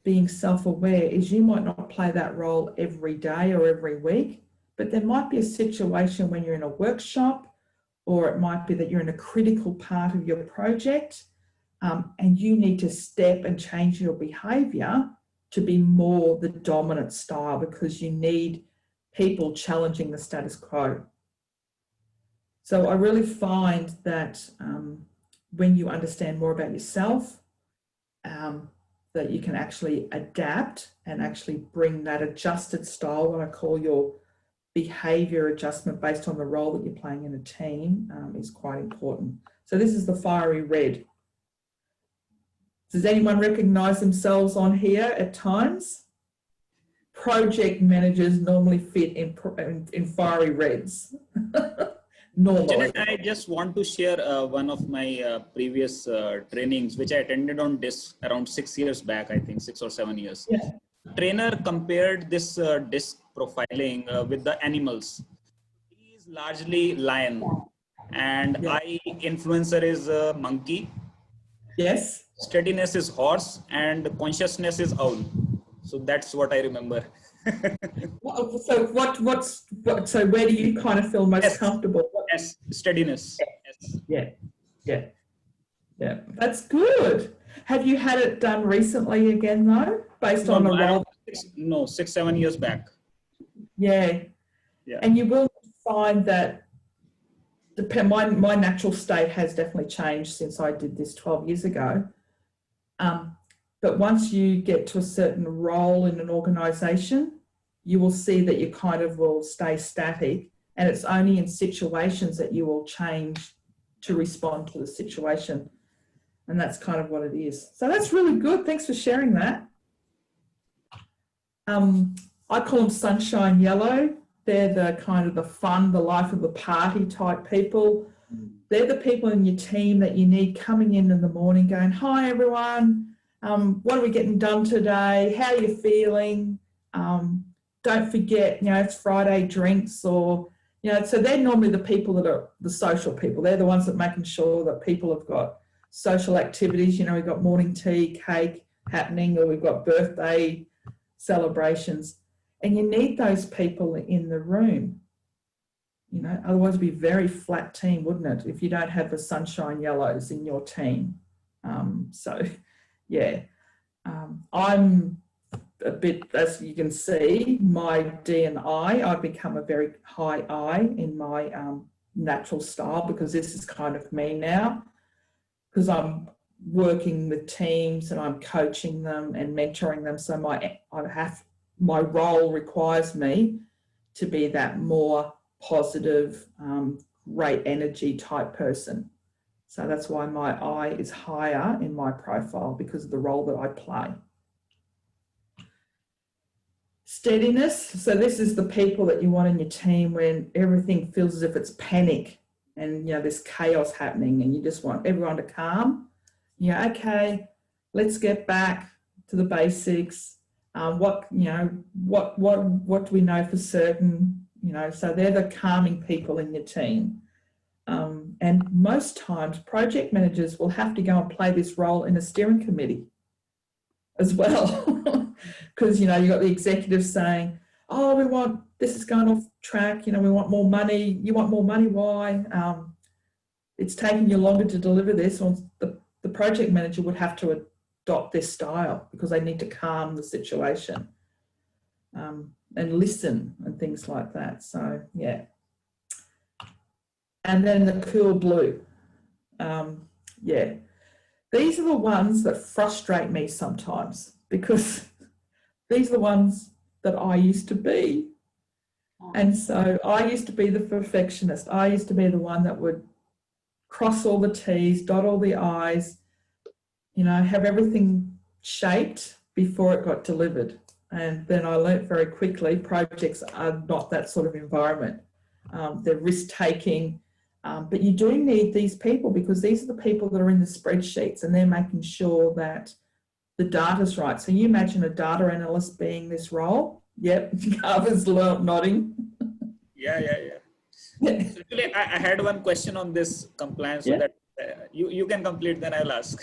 S4: being self-aware is you might not play that role every day or every week, but there might be a situation when you're in a workshop, or it might be that you're in a critical part of your project, and you need to step and change your behaviour to be more the dominant style, because you need people challenging the status quo. So I really find that when you understand more about yourself, that you can actually adapt and actually bring that adjusted style, what I call your behaviour adjustment based on the role that you're playing in a team, is quite important. So this is the fiery red. Does anyone recognise themselves on here at times? Project managers normally fit in fiery reds. Normally.
S1: Jeanette, I just want to share one of my previous trainings, which I attended on DISC around 6 years back, I think 6 or 7 years.
S4: Yeah.
S1: Trainer compared this DISC profiling with the animals. He is largely lion, and
S4: Yeah.
S1: I influencer is monkey.
S4: Yes.
S1: Steadiness is horse, and consciousness is owl. So that's what I remember.
S4: So where do you kind of feel most comfortable?
S1: Yes, steadiness. Yes.
S4: Yeah. That's good. Have you had it done recently again though, based
S1: No,
S4: on a
S1: no,
S4: role?
S1: no, 6, 7 years back.
S4: Yeah.
S1: Yeah.
S4: And you will find that my natural state has definitely changed since I did this 12 years ago. But once you get to a certain role in an organisation, you will see that you kind of will stay static, and it's only in situations that you will change to respond to the situation. And that's kind of what it is. So that's really good. Thanks for sharing that. I call them sunshine yellow. They're the kind of the fun, the life of the party type people. They're the people in your team that you need coming in the morning going, hi, everyone. What are we getting done today? How are you feeling? Don't forget, it's Friday drinks or, so they're normally the people that are the social people. They're the ones that making sure that people have got social activities. We've got morning tea, cake happening, or we've got birthday celebrations. And you need those people in the room. Otherwise it'd be a very flat team, wouldn't it, if you don't have the sunshine yellows in your team. I'm a bit, as you can see, my D and I've become a very high I in my natural style, because this is kind of me now, because I'm working with teams and I'm coaching them and mentoring them. So my role requires me to be that more positive, great energy type person. So that's why my I is higher in my profile, because of the role that I play. Steadiness. So this is the people that you want in your team when everything feels as if it's panic and there's chaos happening, and you just want everyone to calm. Okay, let's get back to the basics. What do we know for certain? So they're the calming people in your team. And most times project managers will have to go and play this role in a steering committee as well. Because, you've got the executives saying, oh, this is going off track, we want more money. You want more money, why? It's taking you longer to deliver this. Or the project manager would have to adopt this style, because they need to calm the situation and listen and things like that. So, yeah. And then the cool blue. These are the ones that frustrate me sometimes, because these are the ones that I used to be. And so I used to be the perfectionist. I used to be the one that would cross all the T's, dot all the I's, have everything shaped before it got delivered. And then I learnt very quickly projects are not that sort of environment. They're risk-taking. But you do need these people, because these are the people that are in the spreadsheets and they're making sure that the data's right. So you imagine a data analyst being this role. Yep, Carver's nodding.
S1: Yeah. So actually, I had one question on this compliance, so that you can complete, then I'll ask.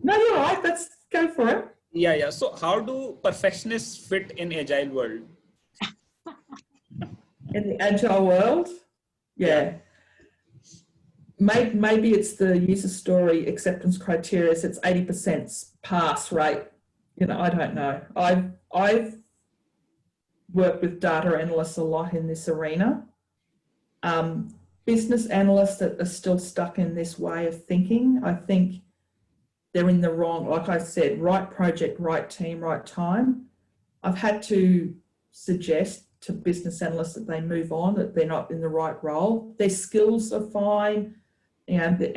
S4: No, you're all right. Let's go for it.
S1: Yeah. So how do perfectionists fit in agile world?
S4: In the agile world? Yeah. Maybe it's the user story acceptance criteria. So it's 80% pass rate. I don't know. I've worked with data analysts a lot in this arena. Business analysts that are still stuck in this way of thinking, I think they're in the wrong, like I said, right project, right team, right time. I've had to suggest to business analysts that they move on, that they're not in the right role. Their skills are fine. Their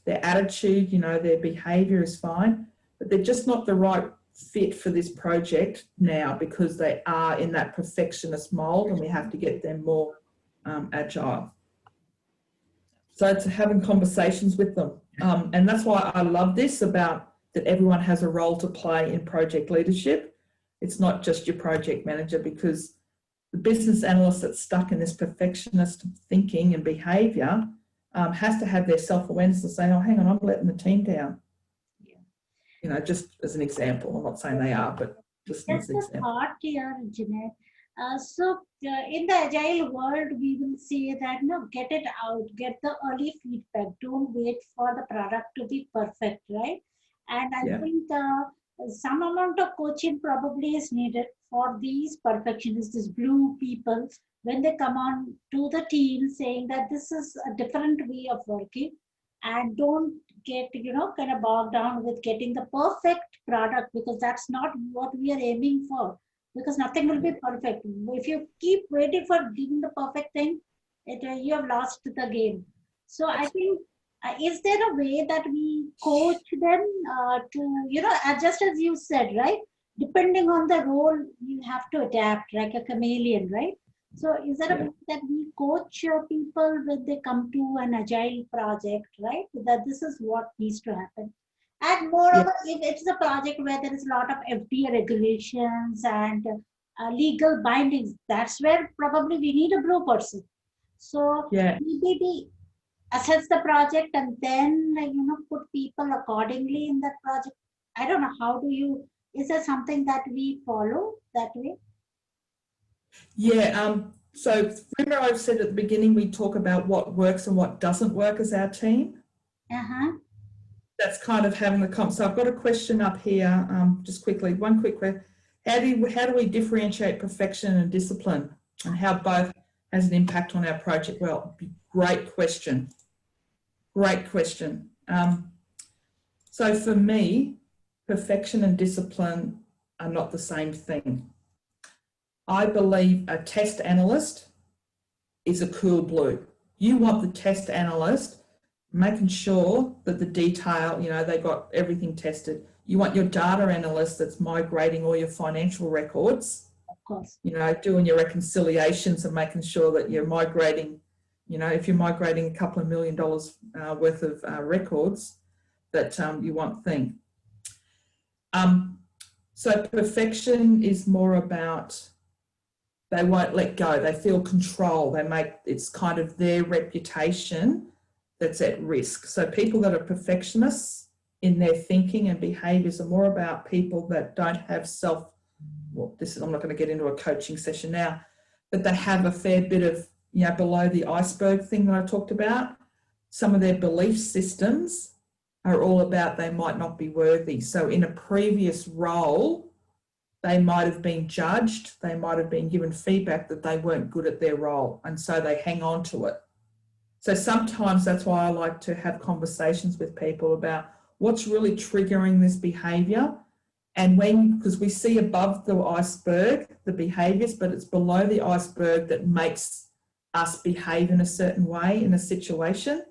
S4: attitude, their behaviour is fine, but they're just not the right fit for this project now, because they are in that perfectionist mould, and we have to get them more agile. So it's having conversations with them. And that's why I love this about that everyone has a role to play in project leadership. It's not just your project manager, because the business analyst that's stuck in this perfectionist thinking and behaviour has to have their self-awareness and say, oh, hang on, I'm letting the team down. Just as an example. I'm not saying they are, but just as an example.
S2: Thought here, Jeanette. In the agile world, we will say that, get it out, get the early feedback. Don't wait for the product to be perfect, right? And I
S4: Yeah.
S2: think some amount of coaching probably is needed for these perfectionists, these blue people, when they come on to the team saying that this is a different way of working, and don't get, kind of bogged down with getting the perfect product, because that's not what we are aiming for, because nothing will be perfect. If you keep waiting for giving the perfect thing, you have lost the game. So I think, is there a way that we coach them to, just as you said, right? Depending on the role, you have to adapt like a chameleon, right? So is there a way that we coach people when they come to an agile project, right? That this is what needs to happen. And moreover, if it's a project where there is a lot of FDA regulations and legal bindings, that's where probably we need a blue person. So BBD assess the project and then put people accordingly in that project. I don't know, how do you, is there something that we follow that way?
S4: So remember I said at the beginning we talk about what works and what doesn't work as our team. That's kind of having the so I've got a question up here, just quickly, one quick question. How do we differentiate perfection and discipline, and how both has an impact on our project? Well, great question. Great question. So for me, perfection and discipline are not the same thing. I believe a test analyst is a cool blue. You want the test analyst making sure that the detail, they got everything tested. You want your data analyst that's migrating all your financial records,
S2: of course,
S4: doing your reconciliations and making sure that you're migrating, if you're migrating a couple of $1 million worth of records, that you want thing. So perfection is more about, they won't let go. They feel control. It's kind of their reputation that's at risk. So people that are perfectionists in their thinking and behaviours are more about people that don't have I'm not going to get into a coaching session now, but they have a fair bit of, below the iceberg thing that I talked about. Some of their belief systems are all about they might not be worthy. So in a previous role, they might have been judged, they might have been given feedback that they weren't good at their role, and so they hang on to it. So sometimes that's why I like to have conversations with people about what's really triggering this behaviour, and because we see above the iceberg the behaviours, but it's below the iceberg that makes us behave in a certain way in a situation.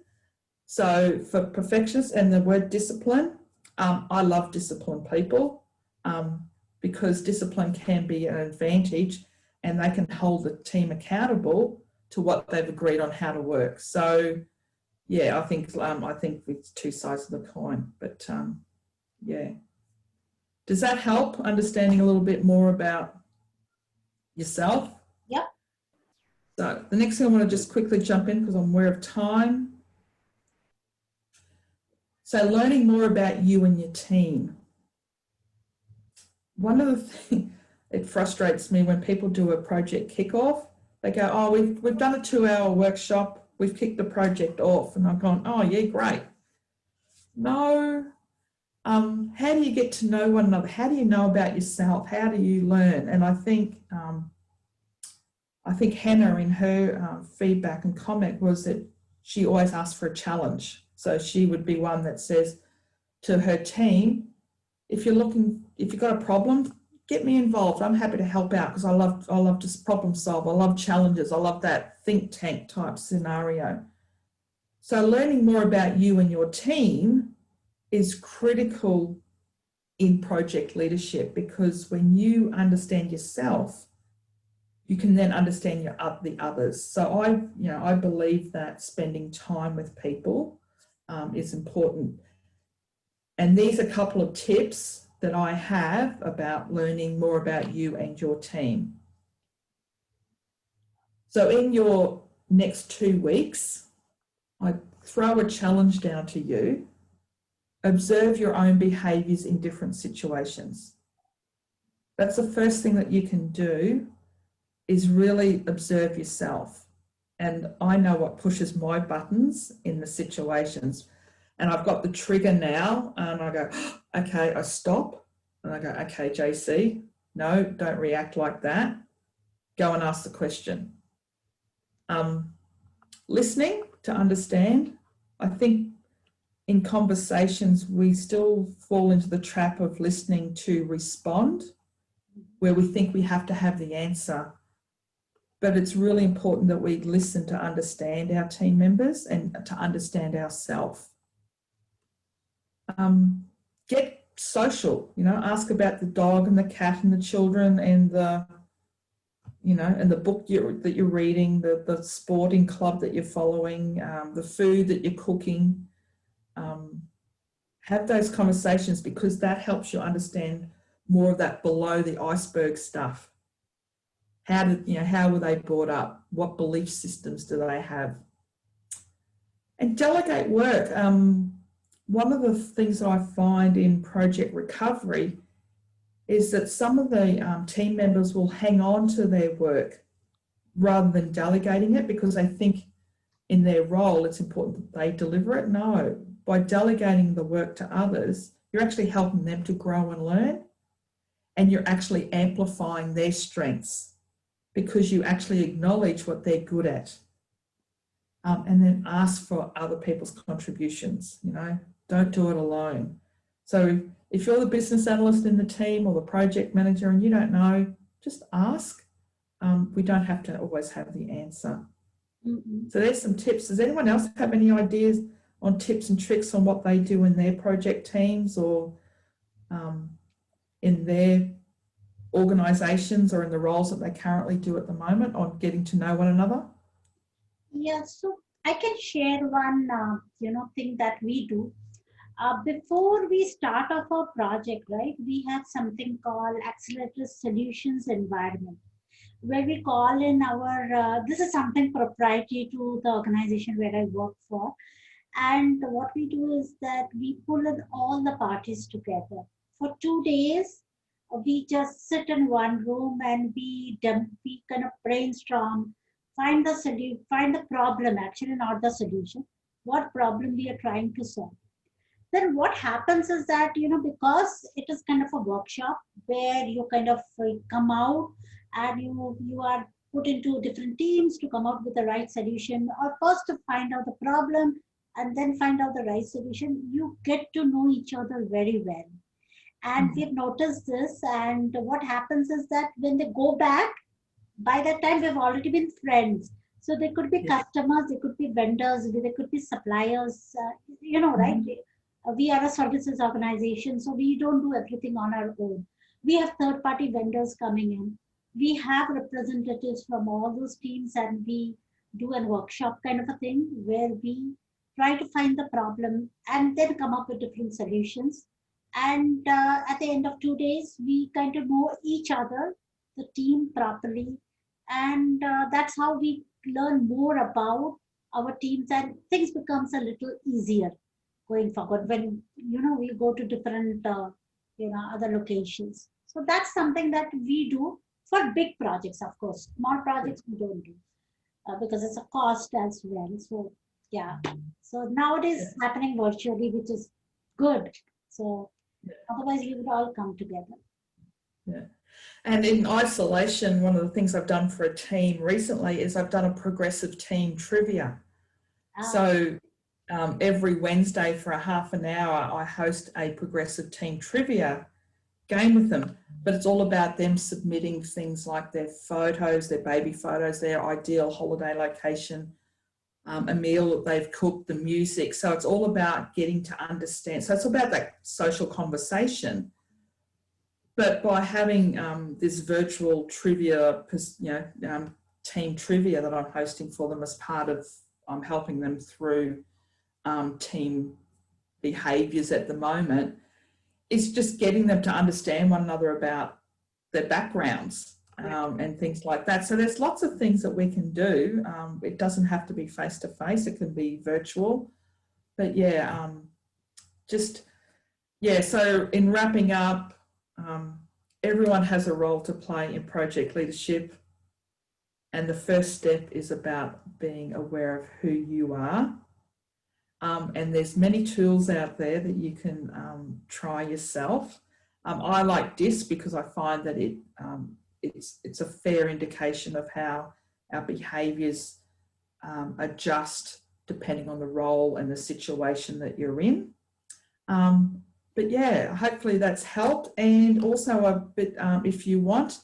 S4: So for perfectionists and the word discipline, I love disciplined people. Because discipline can be an advantage and they can hold the team accountable to what they've agreed on how to work. So, I think it's two sides of the coin. But, Does that help understanding a little bit more about yourself?
S2: Yep.
S4: So the next thing I want to just quickly jump in because I'm aware of time. So learning more about you and your team. One of the things, it frustrates me when people do a project kickoff. They go, oh, we've done a 2-hour workshop, we've kicked the project off. And I've gone, oh, yeah, great. No. How do you get to know one another? How do you know about yourself? How do you learn? And I think Hannah in her feedback and comment was that she always asks for a challenge. So she would be one that says to her team, if you've got a problem, get me involved. I'm happy to help out because I love to problem solve. I love challenges. I love that think tank type scenario. So learning more about you and your team is critical in project leadership, because when you understand yourself, you can then understand the others. So I believe that spending time with people is important. And these are a couple of tips that I have about learning more about you and your team. So in your next 2 weeks, I throw a challenge down to you. Observe your own behaviours in different situations. That's the first thing that you can do, is really observe yourself. And I know what pushes my buttons in the situations. and I've got the trigger now, and I go, okay, I stop, and I go, okay, JC, no, don't react like that. Go and ask the question. Listening to understand. I think in conversations, we still fall into the trap of listening to respond, where we think we have to have the answer. But it's really important that we listen to understand our team members and to understand ourselves. Get social, you know, ask about the dog and the cat and the children and the, you know, and the book that you're reading, the sporting club that you're following, the food that you're cooking. Have those conversations, because that helps you understand more of that below the iceberg stuff. How were they brought up? What belief systems do they have? And delegate work. One of the things that I find in project recovery is that some of the team members will hang on to their work rather than delegating it, because they think in their role it's important that they deliver it. No, by delegating the work to others, you're actually helping them to grow and learn, and you're actually amplifying their strengths, because you actually acknowledge what they're good at, and then ask for other people's contributions. You know, don't do it alone. So if you're the business analyst in the team or the project manager and you don't know, just ask. We don't have to always have the answer. So there's some tips. Does anyone else have any ideas on tips and tricks on what they do in their project teams or in their organisations or in the roles that they currently do at the moment on getting to know one another?
S2: Yeah, so I can share one, thing that we do. Before we start off our project, right, we have something called Accelerated Solutions Environment, where we call in our, this is something proprietary to the organization where I work for. And what we do is that we pull in all the parties together. For 2 days, we just sit in one room and we kind of brainstorm, find the solution, find the problem, actually not the solution, what problem we are trying to solve. Then what happens is that, because it is kind of a workshop where you kind of come out and you are put into different teams to come up with the right solution, or first to find out the problem and then find out the right solution. You get to know each other very well. And we've noticed this, and what happens is that when they go back, by that time we've already been friends. So they could be customers, they could be vendors, they could be suppliers, right? We are a services organization, so we don't do everything on our own. We have third-party vendors coming in. We have representatives from all those teams, and we do a workshop kind of a thing where we try to find the problem and then come up with different solutions. And at the end of 2 days, we kind of know each other, the team properly. And that's how we learn more about our teams, and things becomes a little easier going forward when, we go to different, other locations. So that's something that we do for big projects, of course. Small projects we don't do because it's a cost as well. So, yeah. So nowadays it's happening virtually, which is good. So otherwise we would all come together.
S4: Yeah. And in isolation, one of the things I've done for a team recently is I've done a progressive team trivia. So every Wednesday for a half an hour, I host a progressive team trivia game with them. But it's all about them submitting things like their photos, their baby photos, their ideal holiday location, a meal that they've cooked, the music. So it's all about getting to understand. So it's about that social conversation. But by having this virtual trivia, team trivia that I'm hosting for them as part of, I'm helping them through team behaviours at the moment, is just getting them to understand one another about their backgrounds and things like that. So there's lots of things that we can do. It doesn't have to be face-to-face, it can be virtual. But so in wrapping up, everyone has a role to play in project leadership, and the first step is about being aware of who you are. and there's many tools out there that you can try yourself. I like DISC because I find that it's a fair indication of how our behaviours adjust depending on the role and the situation that you're in. But yeah, hopefully that's helped. And also a bit, if you want,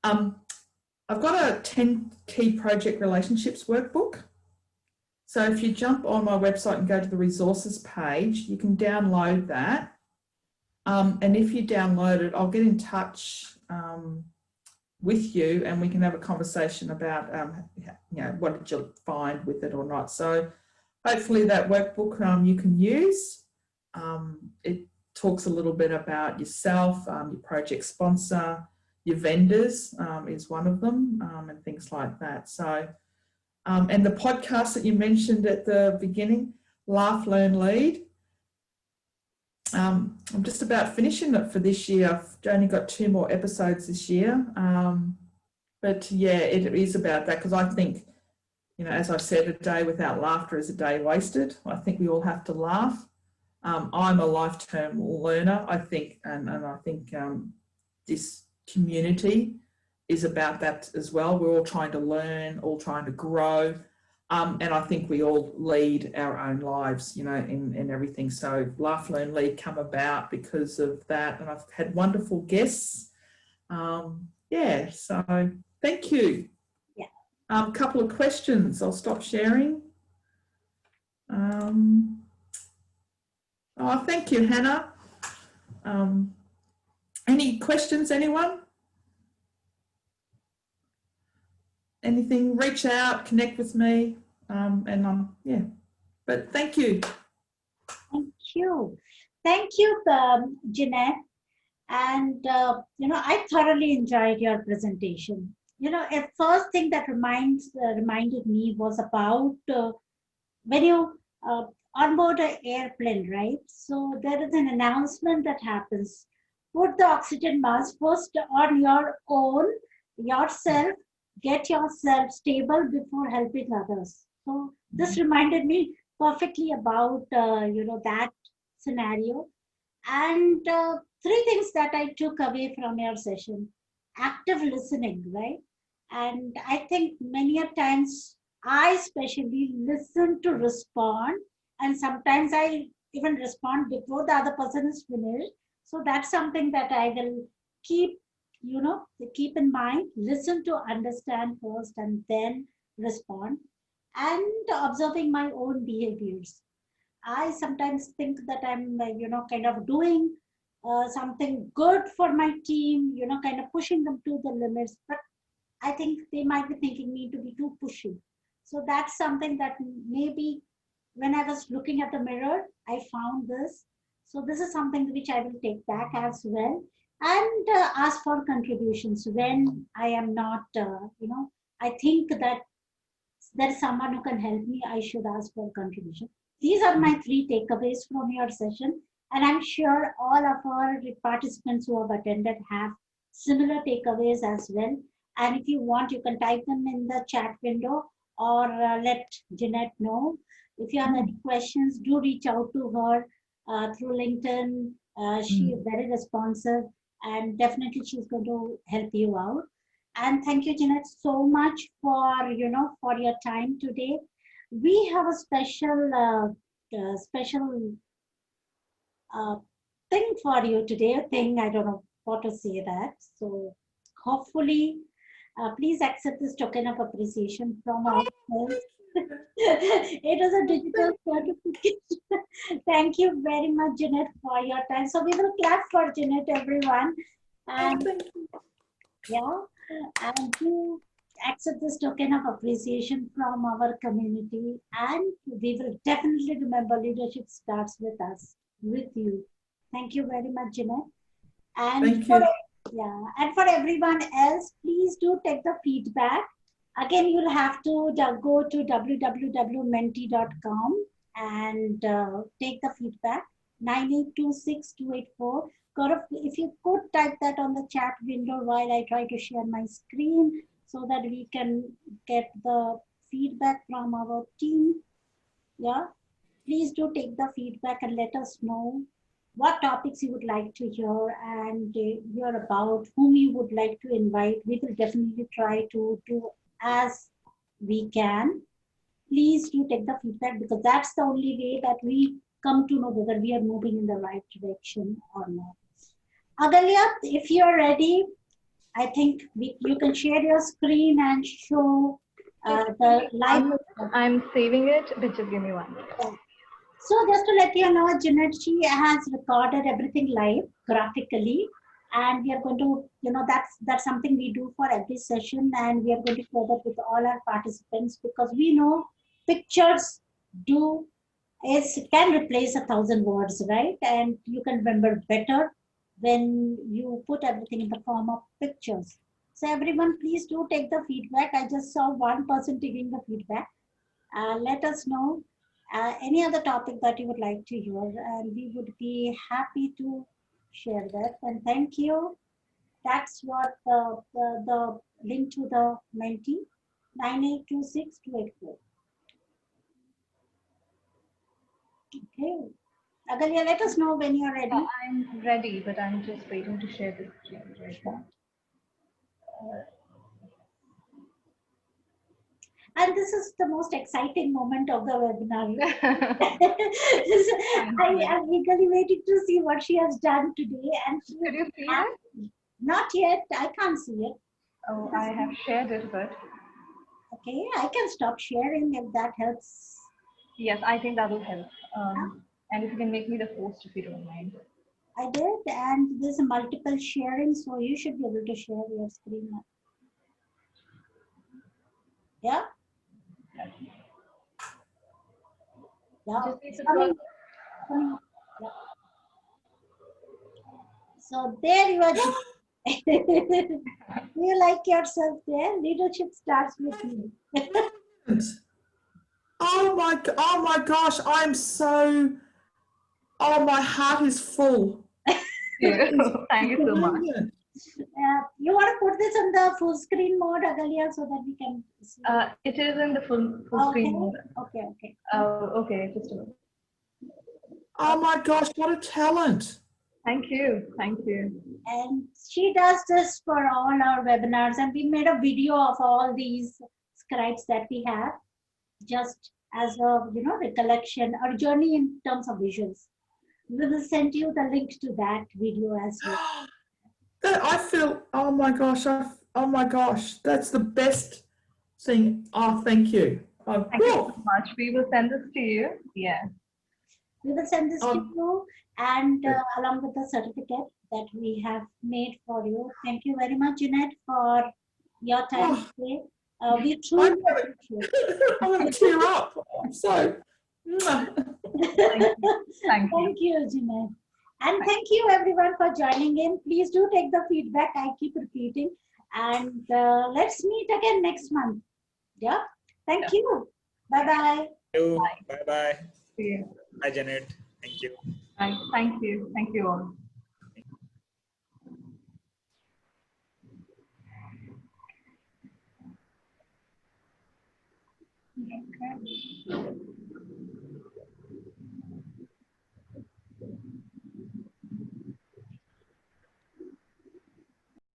S4: I've got a 10 key project relationships workbook. So if you jump on my website and go to the resources page, you can download that. And if you download it, I'll get in touch with you and we can have a conversation about, what did you find with it or not. So hopefully that workbook you can use. It talks a little bit about yourself, your project sponsor, your vendors is one of them, and things like that. So, and the podcast that you mentioned at the beginning, Laugh, Learn, Lead. I'm just about finishing it for this year. I've only got 2 more episodes this year. But yeah, it is about that because I think, as I said, a day without laughter is a day wasted. I think we all have to laugh. I'm a lifetime learner, I think, and I think this community is about that as well. We're all trying to learn, all trying to grow. And I think we all lead our own lives, in everything. So Laugh, Learn, Lead come about because of that. And I've had wonderful guests. So thank you.
S2: Yeah.
S4: A couple of questions. I'll stop sharing. Thank you, Hannah. Any questions, anyone? Anything, reach out, connect with me, but thank you.
S2: Thank you, Jeanette. And, I thoroughly enjoyed your presentation. A first thing that reminded me was about when you onboard an airplane, right? So there is an announcement that happens. Put the oxygen mask first on your own, yourself, get yourself stable before helping others. So this reminded me perfectly about, that scenario. And 3 things that I took away from your session. Active listening, right? And I think many a times I especially listen to respond, and sometimes I even respond before the other person is finished. So that's something that I will keep in mind. Listen to understand first and then respond. And observing my own behaviors. I sometimes think that I'm, kind of doing something good for my team, kind of pushing them to the limits, but I think they might be thinking me to be too pushy. So that's something that maybe when I was looking at the mirror, I found this. So this is something which I will take back as well, and ask for contributions when I am not, I think that there is someone who can help me, I should ask for contribution. These are my 3 takeaways from your session, and I'm sure all of our participants who have attended have similar takeaways as well. And if you want, you can type them in the chat window or let Jeanette know. If you have any questions, do reach out to her through LinkedIn. She is very responsive, and definitely she's going to help you out. And thank you, Jeanette, so much for for your time today. We have a special thing for you today. I don't know what to say that. So hopefully, please accept this token of appreciation from ourselves. It is a digital certificate. Thank you very much, Jeanette, for your time. So we will clap for Jeanette, everyone. And and to accept this token of appreciation from our community. And we will definitely remember leadership starts with us, with you. Thank you very much, Jeanette. And
S4: thank you.
S2: And for everyone else, please do take the feedback. Again, you'll have to go to www.menti.com and take the feedback. 9826284. Gaurav, if you could type that on the chat window while I try to share my screen so that we can get the feedback from our team. Yeah. Please do take the feedback and let us know what topics you would like to hear and hear about, whom you would like to invite. We will definitely try to do as we can. Please do take the feedback, because that's the only way that we come to know whether we are moving in the right direction or not. Agalya, if you're ready, I think you can share your screen and show the live.
S5: I'm saving it, but just give me one.
S2: So just to let you know, Jeanette, she has recorded everything live graphically, and we are going to, that's something we do for every session, and we are going to share that with all our participants, because we know pictures can replace 1,000 words, right? And you can remember better when you put everything in the form of pictures. So everyone, please do take the feedback. I just saw one person taking the feedback. Let us know any other topic that you would like to hear, and we would be happy to share that. And thank you. That's what the link to the Menti 9826284. Okay. Agalya, let us know when you're ready.
S5: I'm ready, but I'm just waiting to share this screen right now.
S2: And this is the most exciting moment of the webinar. I am eagerly waiting to see what she has done today. And
S5: Did you see it?
S2: Not yet. I can't see it.
S5: Oh, I have shared it, but.
S2: Okay, I can stop sharing if that helps.
S5: Yes, I think that will help. And if you can make me the host, if you don't mind.
S2: I did, and there's a multiple sharing, so you should be able to share your screen now. Yeah? Yeah. Yeah. So there you are. Do you like yourself there? Leadership starts with you.
S4: Oh my gosh, I'm so, oh, my heart is full.
S5: Thank you so much.
S2: You want to put this on the full screen mode, Agalya, so that we can see?
S5: It is in the full screen mode.
S2: Okay.
S5: Okay, just a minute.
S4: Oh my gosh, what a talent.
S5: Thank you.
S2: And she does this for all our webinars, and we made a video of all these scribes that we have, just as a recollection or journey in terms of visuals. We will send you the link to that video as well.
S4: I feel, oh my gosh, that's the best thing. Oh, thank you.
S5: Thank you so much. We will send this to you. Yeah.
S2: We will send this to you, and along with the certificate that we have made for you. Thank you very much, Jeanette, for your time today. We truly appreciate it.
S4: I'm going to tear up. I'm so.
S2: Thank you, Jeanette. And thank you, everyone, for joining in. Please do take the feedback. I keep repeating. And let's meet again next month. Yeah. Thank you. Bye-bye.
S1: Bye-bye.
S5: See you.
S1: Bye, Janet. Thank you.
S5: Bye. Thank you. Thank you all. Okay.